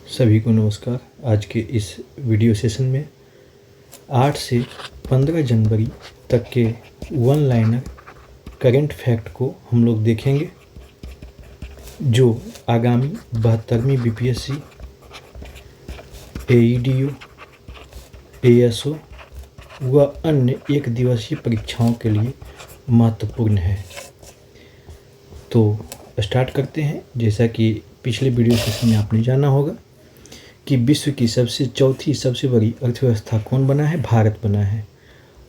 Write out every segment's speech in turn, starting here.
सभी को नमस्कार। आज के इस वीडियो सेशन में 8 से 15 जनवरी तक के वन लाइनर करेंट फैक्ट को हम लोग देखेंगे, जो आगामी 72वीं बीपीएससी, एईडीओ, एएसओ व अन्य एक दिवसीय परीक्षाओं के लिए महत्वपूर्ण है। तो स्टार्ट करते हैं। जैसा कि पिछले वीडियो सेशन में आपने जाना होगा कि विश्व की चौथी सबसे बड़ी अर्थव्यवस्था कौन बना है? भारत बना है।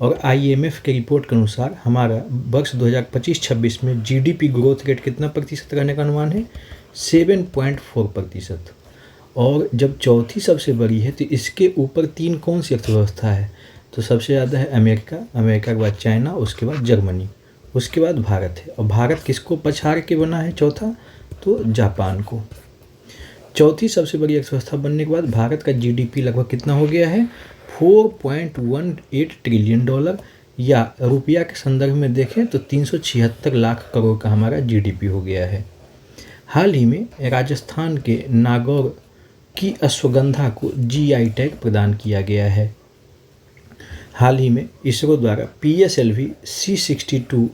और आईएमएफ के रिपोर्ट के अनुसार हमारा वर्ष 2025-26 में जीडीपी ग्रोथ रेट कितना प्रतिशत रहने का अनुमान है? 7.4%। और जब चौथी सबसे बड़ी है तो इसके ऊपर तीन कौन सी अर्थव्यवस्था है? तो सबसे ज़्यादा है अमेरिका के बाद चाइना, उसके बाद जर्मनी, उसके बाद भारत है। और भारत किसको पछाड़ के बना है चौथा? तो जापान को। चौथी सबसे बड़ी अर्थव्यवस्था बनने के बाद भारत का जीडीपी लगभग कितना हो गया है? 4.18 ट्रिलियन डॉलर, या रुपया के संदर्भ में देखें तो 376 लाख करोड़ का हमारा जीडीपी हो गया है। हाल ही में राजस्थान के नागौर की अश्वगंधा को जीआई टैग प्रदान किया गया है। हाल ही में इसरो द्वारा PSLV C62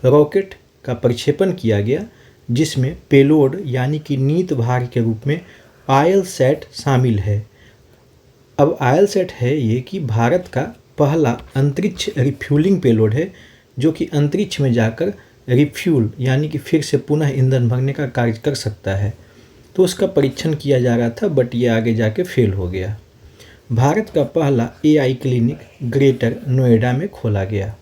रॉकेट का प्रक्षेपण किया गया, जिसमें पेलोड यानी कि नीत भार के रूप में ILSAT शामिल है। अब ILSAT है ये कि भारत का पहला अंतरिक्ष रिफ्यूलिंग पेलोड है, जो कि अंतरिक्ष में जाकर रिफ्यूल यानी कि फिर से पुनः ईंधन भरने का कार्य कर सकता है। तो उसका परीक्षण किया जा रहा था, बट ये आगे जाके फेल हो गया। भारत का पहला AI क्लिनिक ग्रेटर नोएडा में खोला गया।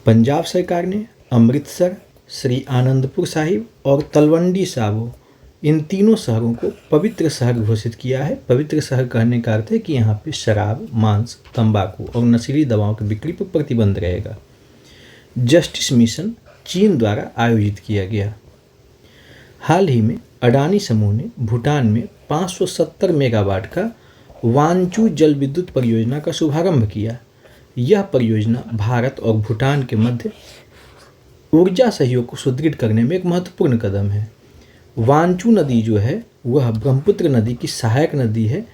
पंजाब सरकार ने अमृतसर, श्री आनंदपुर साहिब और तलवंडी साबो, इन तीनों शहरों को पवित्र शहर घोषित किया है। पवित्र शहर कहने का अर्थ है कि यहाँ पे शराब, मांस, तंबाकू और नशीली दवाओं की बिक्री पर प्रतिबंध रहेगा। जस्टिस मिशन चीन द्वारा आयोजित किया गया। हाल ही में अडानी समूह ने भूटान में 570 मेगावाट का वांचू जल विद्युत परियोजना का शुभारंभ किया। यह परियोजना भारत और भूटान के मध्य ऊर्जा सहयोग को सुदृढ़ करने में एक महत्वपूर्ण कदम है। वांचू नदी जो है वह ब्रह्मपुत्र नदी की सहायक नदी है,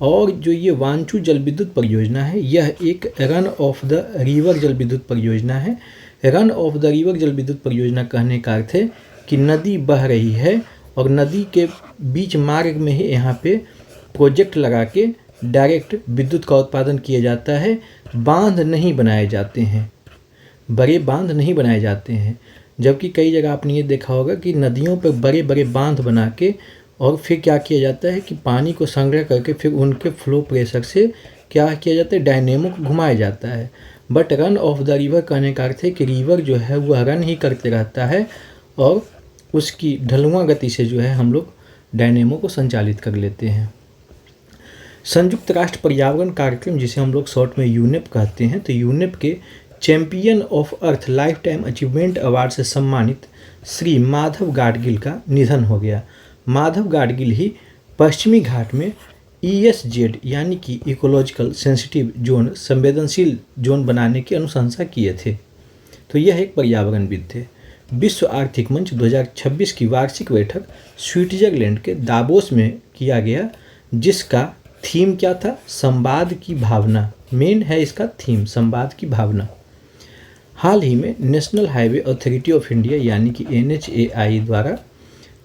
और जो ये वांचू जल विद्युत परियोजना है यह एक रन ऑफ द रिवर जल विद्युत परियोजना है। रन ऑफ द रिवर जल विद्युत परियोजना कहने का अर्थ है कि नदी बह रही है और नदी के बीच मार्ग में ही यहाँ पे प्रोजेक्ट लगा के डायरेक्ट विद्युत का उत्पादन किया जाता है। बांध नहीं बनाए जाते हैं, बड़े बांध नहीं बनाए जाते हैं। जबकि कई जगह आपने ये देखा होगा कि नदियों पर बड़े बड़े बांध बना के और फिर क्या किया जाता है कि पानी को संग्रह करके फिर उनके फ्लो प्रेशर से क्या किया जाता है, डायनेमो को घुमाया जाता है। But run of the river कहने का अर्थ है कि रिवर जो है वह रन ही करते रहता है और उसकी ढलुआ गति से जो है हम लोग डायनेमो को संचालित कर लेते हैं। संयुक्त राष्ट्र पर्यावरण कार्यक्रम, जिसे हम लोग शॉर्ट में यूनेप कहते हैं, तो यूनेप के champion of earth life time achievement award से सम्मानित श्री माधव गाडगिल का निधन हो गया। माधव गाडगिल ही पश्चिमी घाट में ESZ यानी कि इकोलॉजिकल सेंसिटिव जोन, संवेदनशील जोन बनाने की अनुशंसा किए थे। तो यह एक पर्यावरणविद थे। विश्व आर्थिक मंच 2026 की वार्षिक बैठक स्विट्जरलैंड के दावोस में किया गया, जिसका थीम क्या था? संवाद की भावना। मेन है इसका थीम, संवाद की भावना। हाल ही में national highway authority of India यानी कि NHAI द्वारा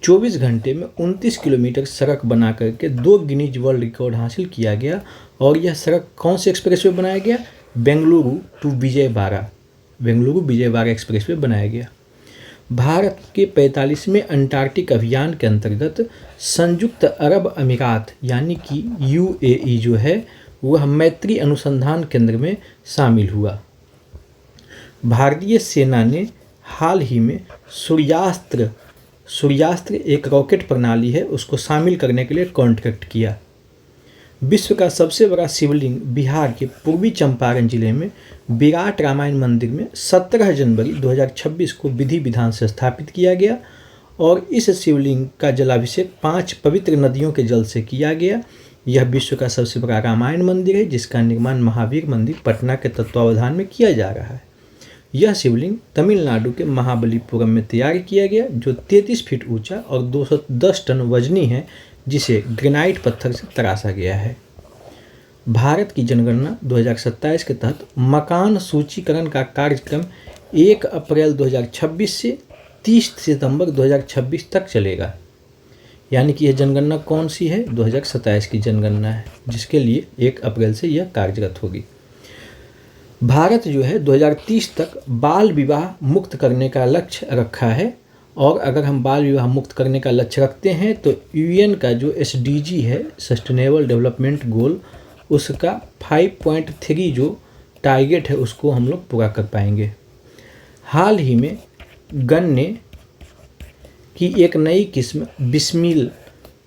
24 घंटे में 29 किलोमीटर सड़क बना करके 2 गिनीज वर्ल्ड रिकॉर्ड हासिल किया गया। और यह सड़क कौन से एक्सप्रेसवे बनाया गया? बेंगलुरु टू विजयवाड़ा एक्सप्रेसवे बनाया गया। भारत के 45वें अंटार्कटिक अभियान के अंतर्गत संयुक्त अरब अमीरात यानी कि UAE जो है वह मैत्री अनुसंधान केंद्र में शामिल हुआ। भारतीय सेना ने हाल ही में सूर्यास्त्र एक रॉकेट प्रणाली है, उसको शामिल करने के लिए कॉन्ट्रैक्ट किया। विश्व का सबसे बड़ा शिवलिंग बिहार के पूर्वी चंपारण जिले में विराट रामायण मंदिर में 17 जनवरी 2026 को विधि विधान से स्थापित किया गया। और इस शिवलिंग का जलाभिषेक 5 पवित्र नदियों के जल से किया गया। यह विश्व का सबसे बड़ा रामायण मंदिर है, जिसका निर्माण महावीर मंदिर पटना के तत्वावधान में किया जा रहा है। यह शिवलिंग तमिलनाडु के महाबलीपुरम में तैयार किया गया, जो 33 फीट ऊंचा और 210 टन वजनी है, जिसे ग्रेनाइट पत्थर से तराशा गया है। भारत की जनगणना 2027 के तहत मकान सूचीकरण का कार्यक्रम 1 अप्रैल 2026 से 30 सितंबर 2026 तक चलेगा। यानी कि यह जनगणना कौन सी है? 2027 की जनगणना है, जिसके लिए 1 अप्रैल से यह कार्यरत होगी। भारत जो है 2030 तक बाल विवाह मुक्त करने का लक्ष्य रखा है, और अगर हम बाल विवाह मुक्त करने का लक्ष्य रखते हैं तो यूएन का जो SDG है, सस्टेनेबल डेवलपमेंट गोल, उसका 5.3 जो टारगेट है उसको हम लोग पूरा कर पाएंगे। हाल ही में गन्ने की एक नई किस्म बिस्मिल,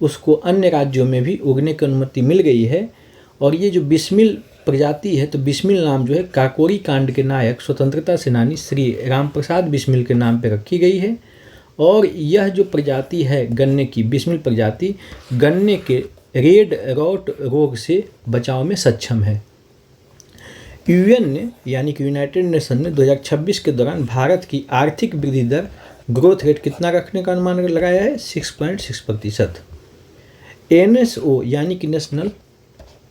उसको अन्य राज्यों में भी उगने की अनुमति मिल गई है। और ये जो बिस्मिल प्रजाति है, तो बिस्मिल नाम जो है काकोरी कांड के नायक स्वतंत्रता सेनानी श्री राम प्रसाद बिस्मिल के नाम पर रखी गई है। और यह जो प्रजाति है गन्ने की, बिस्मिल प्रजाति, गन्ने के रेड रॉट रोग से बचाव में सक्षम है। यूएन ने यानी कि यूनाइटेड नेशन ने 2026 के दौरान भारत की आर्थिक वृद्धि दर, ग्रोथ रेट कितना रखने का अनुमान लगाया है? 6.6%। NSO यानी कि नेशनल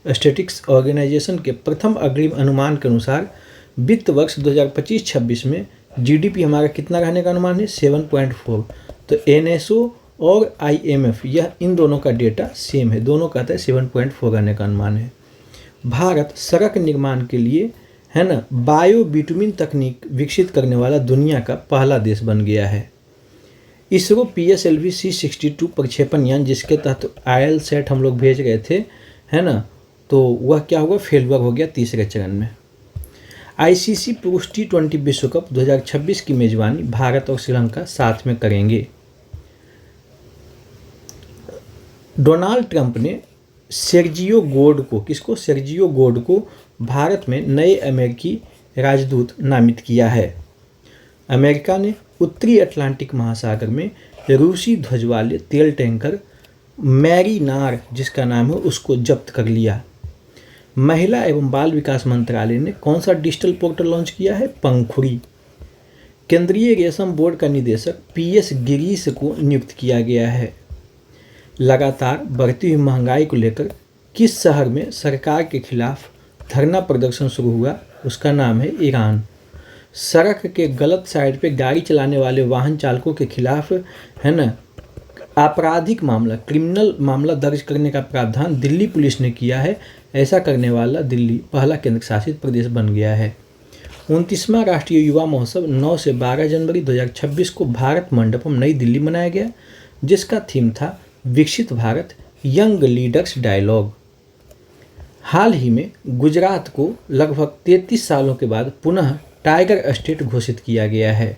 स्टैटिस्टिक्स ऑर्गेनाइजेशन के प्रथम अग्रिम अनुमान के अनुसार वित्त वर्ष 2025-26 में GDP हमारा कितना रहने का अनुमान है? 7.4। तो NSO और IMF यह इन दोनों का डेटा सेम है, दोनों कहते हैं 7.4 रहने का अनुमान है। भारत सड़क निर्माण के लिए है ना बायो बिटुमिन तकनीक विकसित करने वाला दुनिया का पहला देश बन गया है। इसरो PSLV C62 प्रक्षेपण यान, जिसके तहत IL-SAT हम लोग भेज गए थे, है ना, तो वह क्या हुआ? फेलुअर हो गया तीसरे चरण में। ICC पुरुष T20 विश्व कप 2026 की मेजबानी भारत और श्रीलंका साथ में करेंगे। डोनाल्ड ट्रंप ने सेर्जियो गोड को, किसको? सेर्जियो गोड को भारत में नए अमेरिकी राजदूत नामित किया है। अमेरिका ने उत्तरी अटलांटिक महासागर में रूसी ध्वज वाले तेल टैंकर मैरीनार, जिसका नाम है, उसको जब्त कर लिया। महिला एवं बाल विकास मंत्रालय ने कौन सा डिजिटल पोर्टल लॉन्च किया है? पंखुड़ी। केंद्रीय रेशम बोर्ड का निदेशक PS गिरीश को नियुक्त किया गया है। लगातार बढ़ती हुई महंगाई को लेकर किस शहर में सरकार के खिलाफ धरना प्रदर्शन शुरू हुआ? उसका नाम है ईरान। सड़क के गलत साइड पे गाड़ी चलाने वाले वाहन चालकों के खिलाफ, है ना, आपराधिक मामला, क्रिमिनल मामला दर्ज करने का प्रावधान दिल्ली पुलिस ने किया है। ऐसा करने वाला दिल्ली पहला केंद्र शासित प्रदेश बन गया है। 29वां राष्ट्रीय युवा महोत्सव 9 से 12 जनवरी 2026 को भारत मंडपम नई दिल्ली मनाया गया, जिसका थीम था विकसित भारत, यंग लीडर्स डायलॉग। हाल ही में गुजरात को लगभग 33 सालों के बाद पुनः टाइगर स्टेट घोषित किया गया है।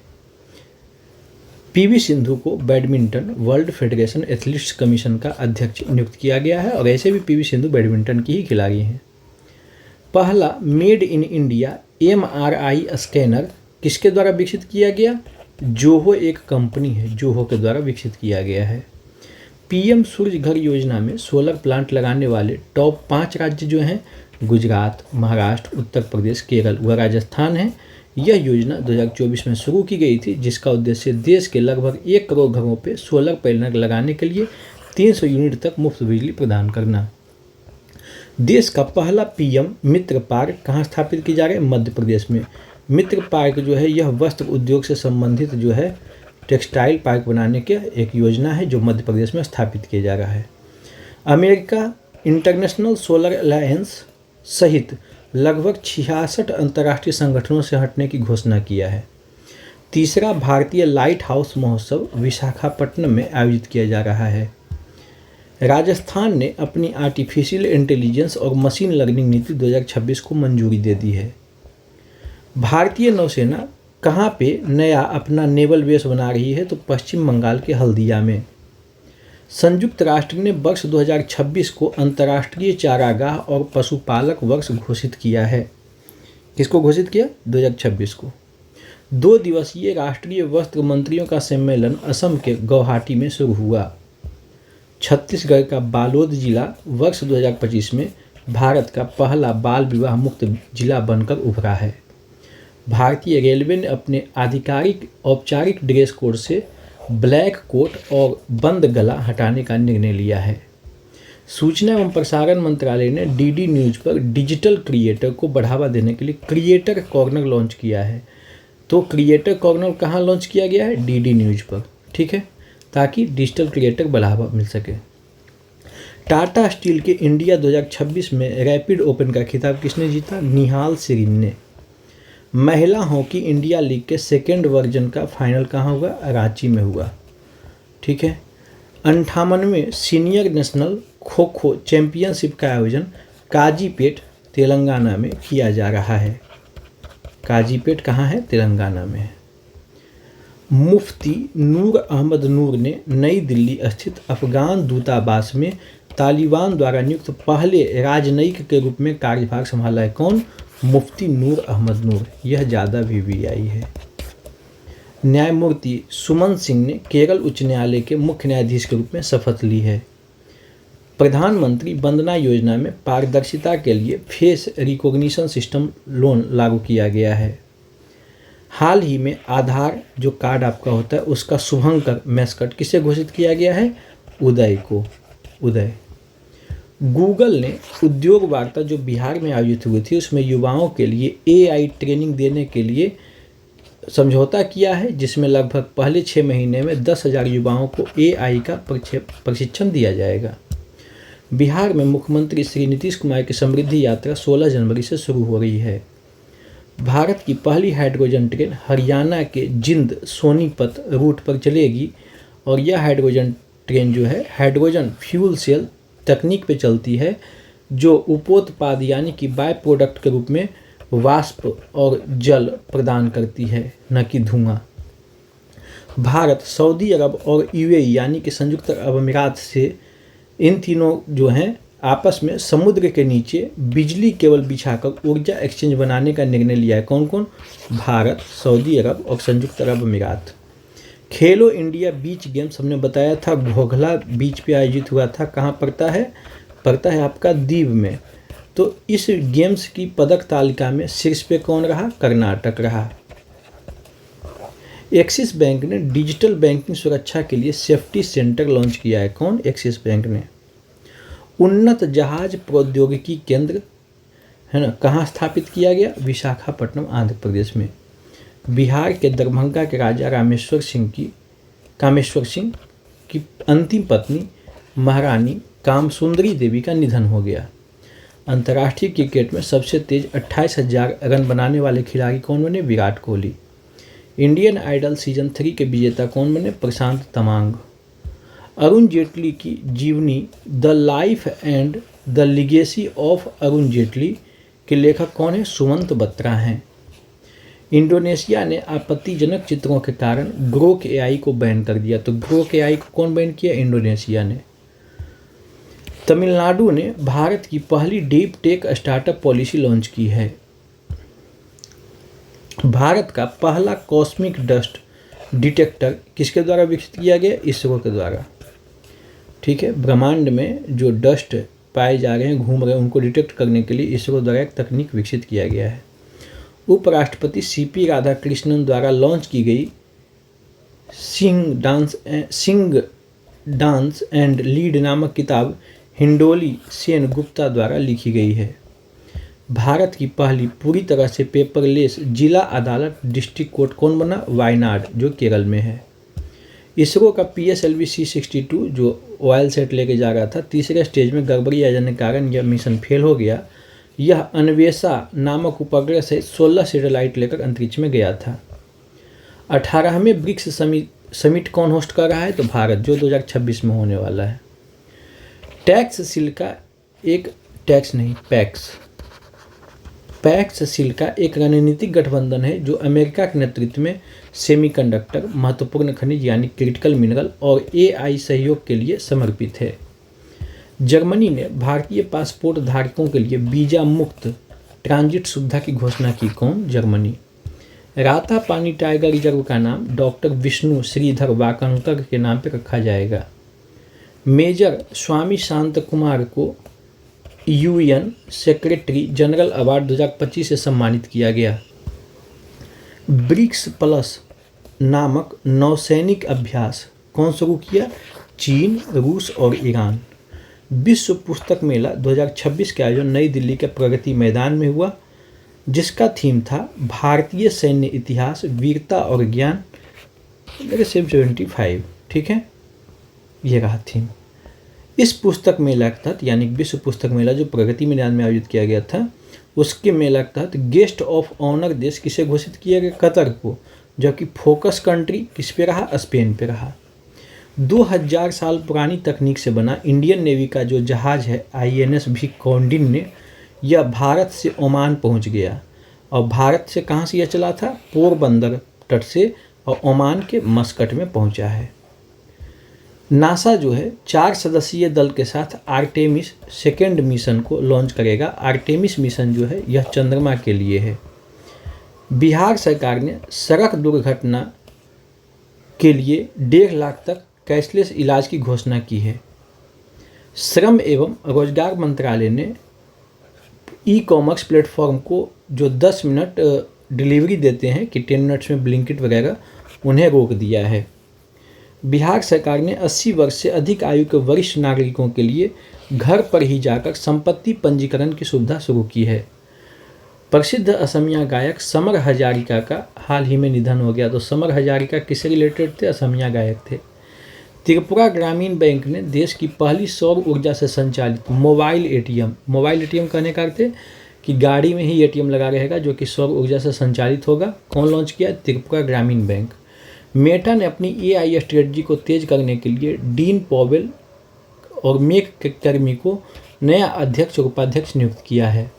PV सिंधु को badminton world federation athletes commission का अध्यक्ष नियुक्त किया गया है, और ऐसे भी PV सिंधु बैडमिंटन की ही खिलाड़ी हैं। पहला made in India MRI scanner किसके द्वारा विकसित किया गया? जोहो एक कंपनी है, जोहो के द्वारा विकसित किया गया है। PM सूर्य घर योजना में सोलर प्लांट लगाने वाले टॉप 5 राज्य जो हैं, गुजरात, महाराष्ट्र, उत्तर प्रदेश, केरल व राजस्थान है। यह योजना 2024 में शुरू की गई थी, जिसका उद्देश्य देश के लगभग 1 करोड़ घरों पे सोलर पैनल लगाने के लिए 300 यूनिट तक मुफ्त बिजली प्रदान करना। देश का पहला PM मित्र पार्क कहाँ स्थापित की जा रहा है? मध्य प्रदेश में। मित्र पार्क जो है यह वस्त्र उद्योग से संबंधित जो है टेक्सटाइल पार्क बनाने की एक योजना है, जो मध्य प्रदेश में स्थापित किया जा रहा है। अमेरिका इंटरनेशनल सोलर अलायंस सहित लगभग 66 अंतर्राष्ट्रीय संगठनों से हटने की घोषणा किया है। तीसरा भारतीय लाइट हाउस महोत्सव विशाखापट्टनम में आयोजित किया जा रहा है। राजस्थान ने अपनी आर्टिफिशियल इंटेलिजेंस और मशीन लर्निंग नीति 2026 को मंजूरी दे दी है। भारतीय नौसेना कहाँ पे नया अपना नेवल बेस बना रही है? तो पश्चिम बंगाल के हल्दिया में। संयुक्त राष्ट्र ने वर्ष 2026 को अंतर्राष्ट्रीय चारागाह और पशुपालक वर्ष घोषित किया है। किसको घोषित किया? 2026 को। 2 दिवसीय राष्ट्रीय वस्त्र मंत्रियों का सम्मेलन असम के गुवाहाटी में शुरू हुआ। छत्तीसगढ़ का बालोद जिला वर्ष 2025 में भारत का पहला बाल विवाह मुक्त जिला बनकर उभरा है। भारतीय रेलवे ने अपने आधिकारिक औपचारिक ड्रेस कोड से ब्लैक कोट और बंद गला हटाने का निर्णय लिया है। सूचना एवं प्रसारण मंत्रालय ने डीडी न्यूज़ पर डिजिटल क्रिएटर को बढ़ावा देने के लिए क्रिएटर कॉर्नर लॉन्च किया है। तो क्रिएटर कॉर्नर कहाँ लॉन्च किया गया है? डीडी न्यूज़ पर, ठीक है, ताकि डिजिटल क्रिएटर बढ़ावा मिल सके। टाटा स्टील के इंडिया 2026 में रैपिड ओपन का खिताब किसने जीता? निहाल सेरीन ने। महिला हॉकी इंडिया लीग के सेकेंड वर्जन का फाइनल कहाँ हुआ? रांची में हुआ, ठीक है। 58वें senior national kho kho championship का आयोजन काजीपेट तेलंगाना में किया जा रहा है। काजीपेट कहाँ है? तेलंगाना में है। मुफ्ती नूर अहमद नूर ने नई दिल्ली स्थित अफगान दूतावास में तालिबान द्वारा नियुक्त पहले राजनयिक के रूप में कार्यभार संभाला है। कौन? मुफ्ती नूर अहमद नूर। यह ज़्यादा VVI है। न्यायमूर्ति सुमन सिंह ने केरल उच्च न्यायालय के मुख्य न्यायाधीश के रूप में शपथ ली है। प्रधानमंत्री वंदना योजना में पारदर्शिता के लिए फेस रिकॉग्निशन सिस्टम लोन लागू किया गया है। हाल ही में आधार जो कार्ड आपका होता है उसका शुभंकर मैस्कट किसे घोषित किया गया है? उदय को। उदय। गूगल ने उद्योग वार्ता जो बिहार में आयोजित हुई थी उसमें युवाओं के लिए AI ट्रेनिंग देने के लिए समझौता किया है, जिसमें लगभग पहले 6 महीने में 10,000 युवाओं को AI का प्रशिक्षण दिया जाएगा। बिहार में मुख्यमंत्री श्री नीतीश कुमार की समृद्धि यात्रा 16 जनवरी से शुरू हो रही है। भारत की पहली हाइड्रोजन ट्रेन हरियाणा के जिंद सोनीपत रूट पर चलेगी और यह हाइड्रोजन ट्रेन जो है हाइड्रोजन फ्यूल सेल तकनीक पे चलती है, जो उपोत्पाद यानी कि बाय प्रोडक्ट के रूप में वाष्प और जल प्रदान करती है, न कि धुआं। भारत, सऊदी अरब और UAE यानी कि संयुक्त अरब अमीरात से इन तीनों जो हैं आपस में समुद्र के नीचे बिजली केबल बिछाकर ऊर्जा एक्सचेंज बनाने का निर्णय लिया है। कौन कौन? भारत, सऊदी अरब और संयुक्त अरब अमीरात। खेलो इंडिया बीच गेम्स हमने बताया था घोघला बीच पे आयोजित हुआ था। कहाँ पड़ता है? पड़ता है आपका दीव में। तो इस गेम्स की पदक तालिका में शीर्ष पे कौन रहा? कर्नाटक रहा। एक्सिस बैंक ने डिजिटल बैंकिंग सुरक्षा के लिए सेफ्टी सेंटर लॉन्च किया है। कौन? एक्सिस बैंक ने। उन्नत जहाज प्रौद्योगिकी केंद्र है ना, कहाँ स्थापित किया गया? विशाखापट्टनम, आंध्र प्रदेश में। बिहार के दरभंगा के राजा कामेश्वर सिंह की अंतिम पत्नी महारानी कामसुंदरी देवी का निधन हो गया। अंतर्राष्ट्रीय क्रिकेट में सबसे तेज 28,000 रन बनाने वाले खिलाड़ी कौन बने? Virat Kohli. Indian Idol season 3 के विजेता कौन बने? प्रशांत तमांग। अरुण जेटली की जीवनी the life and the legacy of Arun Jaitley के लेखक कौन है? सुमंत बत्रा हैं। इंडोनेशिया ने आपत्तिजनक चित्रों के कारण ग्रोक AI को बैन कर दिया। तो ग्रोक AI को कौन बैन किया? इंडोनेशिया ने। तमिलनाडु ने भारत की पहली deep tech startup policy launch की है। भारत का पहला कॉस्मिक डस्ट डिटेक्टर किसके द्वारा विकसित किया गया? इसरो के द्वारा, ठीक है। ब्रह्मांड में जो डस्ट पाए जा रहे हैं, घूम रहे हैं, उनको डिटेक्ट करने के लिए इसरो द्वारा एक तकनीक विकसित किया गया है। उपराष्ट्रपति CP राधाकृष्णन द्वारा लॉन्च की गई सिंग डांस एंड लीड नामक किताब हिंडोली सेन गुप्ता द्वारा लिखी गई है। भारत की पहली पूरी तरह से पेपरलेस जिला अदालत डिस्ट्रिक्ट कोर्ट कौन बना? वायनाड, जो केरल में है। इसरो का PSLV C62 जो ऑयल सेट लेके जा रहा था, तीसरे स्टेज में गड़बड़ी आ जाने के कारण यह मिशन फेल हो गया। यह अन्वेषा नामक उपग्रह से 16 सैटेलाइट लेकर अंतरिक्ष में गया था। 18वें ब्रिक्स समिट कौन होस्ट कर रहा है? तो भारत, जो 2026 में होने वाला है। पैक्स सील का एक रणनीतिक गठबंधन है जो अमेरिका के नेतृत्व में सेमीकंडक्टर, महत्वपूर्ण खनिज यानी क्रिटिकल मिनरल और AI सहयोग के लिए समर्पित है। जर्मनी ने भारतीय पासपोर्ट धारकों के लिए वीजा मुक्त ट्रांजिट सुविधा की घोषणा की। कौन? जर्मनी। रातापानी टाइगर रिजर्व का नाम डॉक्टर विष्णु श्रीधर वाकणकर के नाम पर रखा जाएगा। मेजर स्वामी शांत कुमार को UN सेक्रेटरी जनरल अवार्ड 2025 से सम्मानित किया गया। ब्रिक्स प्लस नामक नौसैनिक अभ्यास कौन शुरू किया? चीन, रूस और ईरान। विश्व पुस्तक मेला 2026 का आयोजन नई दिल्ली के प्रगति मैदान में हुआ, जिसका थीम था भारतीय सैन्य इतिहास, वीरता और ज्ञान 75। ठीक है, ये रहा थीम। इस पुस्तक मेला के तहत, यानी विश्व पुस्तक मेला जो प्रगति मैदान में आयोजित किया गया था, उसके मेला के तहत गेस्ट ऑफ ऑनर देश किसे घोषित किया गया? कतर को, जबकि फोकस कंट्री किस पे रहा? स्पेन पे रहा। 2000 साल पुरानी तकनीक से बना इंडियन नेवी का जो जहाज है INS भी कौंडिन्य, यह भारत से ओमान पहुंच गया। और भारत से कहाँ से यह चला था? पोरबंदर तट से, और ओमान के मस्कट में पहुंचा है। नासा जो है 4 सदस्यीय दल के साथ आर्टेमिस सेकेंड मिशन को लॉन्च करेगा। आर्टेमिस मिशन जो है यह चंद्रमा के लिए है। बिहार सरकार ने सड़क दुर्घटना के लिए 1.5 लाख तक कैशलेस इलाज की घोषणा की है। श्रम एवं रोजगार मंत्रालय ने ई-कॉमर्स प्लेटफॉर्म को जो 10 मिनट डिलीवरी देते हैं कि 10 मिनट्स में ब्लिंकिट वगैरह, उन्हें रोक दिया है। बिहार सरकार ने 80 वर्ष से अधिक आयु के वरिष्ठ नागरिकों के लिए घर पर ही जाकर संपत्ति पंजीकरण की सुविधा शुरू की है। प्रसिद्ध असमिया गायक समर हजारिका का हाल ही में निधन हो गया। तो समर हजारिका किससे रिलेटेड थे? असमिया गायक थे। त्रिपुरा ग्रामीण बैंक ने देश की पहली सौर ऊर्जा से संचालित मोबाइल एटीएम कहने का अर्थ है कि गाड़ी में ही ATM लगा रहेगा जो कि सौर ऊर्जा से संचालित होगा। कौन लॉन्च किया? त्रिपुरा ग्रामीण बैंक। मेटा ने अपनी AI स्ट्रेटजी को तेज करने के लिए डीन पॉवेल और मैककर्मी को नया अध्यक्ष और उपाध्यक्ष नियुक्त किया है।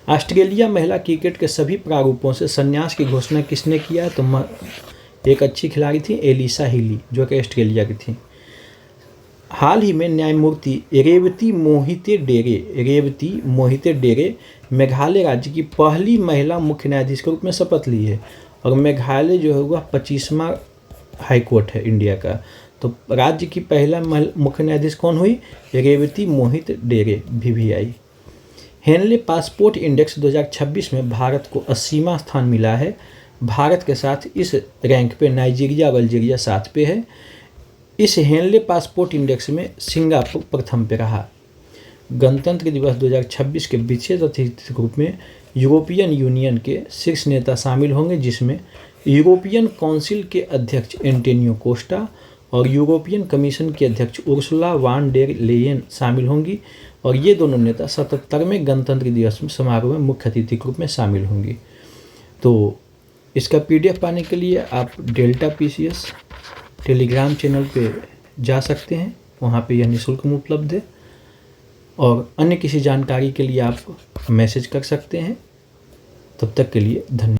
ऑस्ट्रेलिया महिला क्रिकेट के सभी प्रारूपों से संन्यास की घोषणा किसने किया? तो एक अच्छी खिलाड़ी थी एलिसा हीली, जो कि ऑस्ट्रेलिया की थी। हाल ही में न्यायमूर्ति रेवती मोहिते डेरे मेघालय राज्य की पहली महिला मुख्य न्यायाधीश के रूप में शपथ ली है। और मेघालय जो है वह 25वां हाईकोर्ट है इंडिया का। तो राज्य की पहला मुख्य न्यायाधीश कौन हुई? रेवती मोहित डेरे VVI। हेनले पासपोर्ट इंडेक्स 2026 में भारत को 80वां स्थान मिला है। भारत के साथ इस रैंक पे नाइजीरिया और अल्जीरिया साथ पे है। इस हेनले पासपोर्ट इंडेक्स में सिंगापुर प्रथम पे रहा। गणतंत्र दिवस 2026 के विशेष अतिथि के रूप में यूरोपियन यूनियन के शीर्ष नेता शामिल होंगे, जिसमें यूरोपियन काउंसिल के अध्यक्ष एंटोनियो कोस्टा और यूरोपियन कमीशन की अध्यक्ष उर्सुला वान डेर लेयन शामिल होंगी। और ये दोनों नेता 77वें गणतंत्र दिवस समारोह में मुख्य अतिथि के रूप में शामिल होंगी। तो इसका PDF पाने के लिए आप डेल्टा PCS टेलीग्राम चैनल पे जा सकते हैं, वहाँ पे यह निःशुल्क में उपलब्ध है। और अन्य किसी जानकारी के लिए आप मैसेज कर सकते हैं। तब तक के लिए धन्यवाद।